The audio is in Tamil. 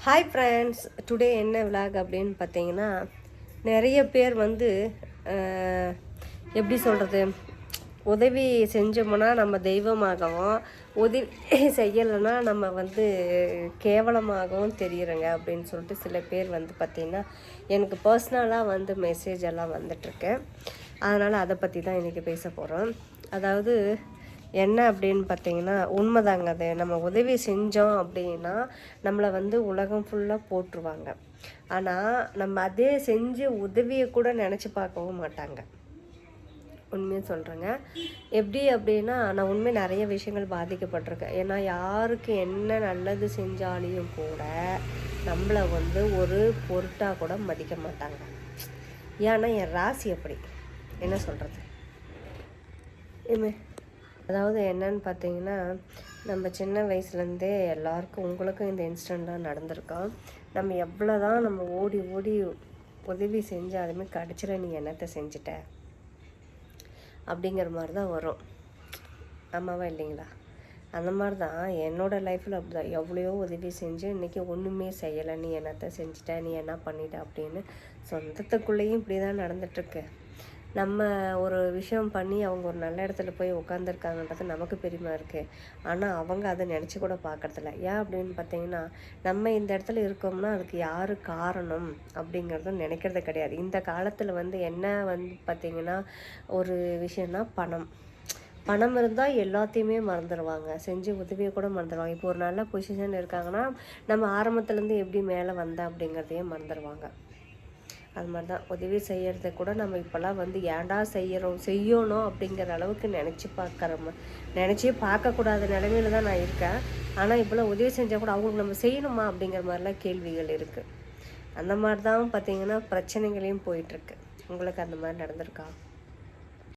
ஹாய் ஃப்ரெண்ட்ஸ், டுடே என்ன விலாக் அப்படின்னு பார்த்தீங்கன்னா, நிறைய பேர் வந்து எப்படி சொல்கிறது, உதவி செஞ்சோம்னா நம்ம தெய்வமாகவும், உதவி செய்யலைன்னா நம்ம வந்து கேவலமாகவும் தெரியுறங்க அப்படின்னு சொல்லிட்டு சில பேர் வந்து பார்த்திங்கன்னா எனக்கு பர்சனலாக வந்து மெசேஜ் எல்லாம் வந்துட்டுருக்கு. அதனால் அதை பற்றி தான் இன்றைக்கி பேச போகிறோம். அதாவது என்ன அப்படின்னு பார்த்தீங்கன்னா, உண்மைதாங்க. அது நம்ம உதவி செஞ்சோம் அப்படின்னா நம்மளை வந்து உலகம் ஃபுல்லாக போட்டுருவாங்க. ஆனால் நம்ம அதே செஞ்சு உதவியை கூட நினச்சி பார்க்கவும் மாட்டாங்க. உண்மையாக சொல்கிறேங்க. எப்படி அப்படின்னா, நான் உண்மை நிறைய விஷயங்கள் பாதிக்கப்பட்டிருக்கேன். ஏன்னா யாருக்கு என்ன நல்லது செஞ்சாலையும் கூட நம்மளை வந்து ஒரு பொருட்டாக கூட மதிக்க மாட்டாங்க. ஏன்னா என் ராசி அப்படி. என்ன சொல்கிறது, அதாவது என்னன்னு பார்த்தீங்கன்னா, நம்ம சின்ன வயசுலேருந்தே எல்லாருக்கும், உங்களுக்கும் இந்த இன்சிடெண்ட்லாம் நடந்திருக்கோம். நம்ம எவ்வளோ தான் நம்ம ஓடி ஓடி உதவி செஞ்சாலுமே கடைசியில் நீ என்னத்தை செஞ்சிட்ட அப்படிங்கிற மாதிரி தான் வரும். ஆமாவா இல்லைங்களா? அந்த மாதிரி தான் என்னோடய லைஃப்பில் அப்படி தான். எவ்வளையோ உதவி செஞ்சு இன்றைக்கி ஒன்றுமே செய்யலை, நீ என்னத்தை செஞ்சிட்ட, நீ என்ன பண்ணிட்ட அப்படின்னு சொந்தத்துக்குள்ளேயும் இப்படி தான் நடந்துகிட்ருக்கு. நம்ம ஒரு விஷயம் பண்ணி அவங்க ஒரு நல்ல இடத்துல போய் உட்காந்துருக்காங்கன்றது நமக்கு பெருமை இருக்குது. ஆனால் அவங்க அதை நினச்சி கூட பார்க்குறதில்ல. ஏன் அப்படின்னு பார்த்தீங்கன்னா, நம்ம இந்த இடத்துல இருக்கோம்னா அதுக்கு யார் காரணம் அப்படிங்கிறதும் நினைக்கிறது கிடையாது. இந்த காலத்தில் வந்து என்ன வந்து பார்த்திங்கன்னா, ஒரு விஷயம்னா பணம் இருந்தால் எல்லாத்தையுமே மறந்துடுவாங்க. செஞ்சு உதவியை கூட மறந்துடுவாங்க. இப்போ ஒரு நல்ல பொசிஷன் இருக்காங்கன்னா நம்ம ஆரம்பத்துலேருந்து எப்படி மேலே வந்தேன் அப்படிங்கிறதையே மறந்துடுவாங்க. அது மாதிரி தான் உதவி செய்கிறத கூட நம்ம இப்போல்லாம் வந்து ஏன்டா செய்யணும் அப்படிங்கிற அளவுக்கு நினச்சே பார்க்கக்கூடாத நிலைமையில தான் நான் இருக்கேன். ஆனால் இப்போல்லாம் உதவி செஞ்சால் கூட அவங்களுக்கு நம்ம செய்யணுமா அப்படிங்கிற மாதிரிலாம் கேள்விகள் இருக்குது. அந்த மாதிரி தான் பார்த்திங்கன்னா பிரச்சனைகளையும் போயிட்டுருக்கு. உங்களுக்கு அந்த மாதிரி நடந்திருக்கா?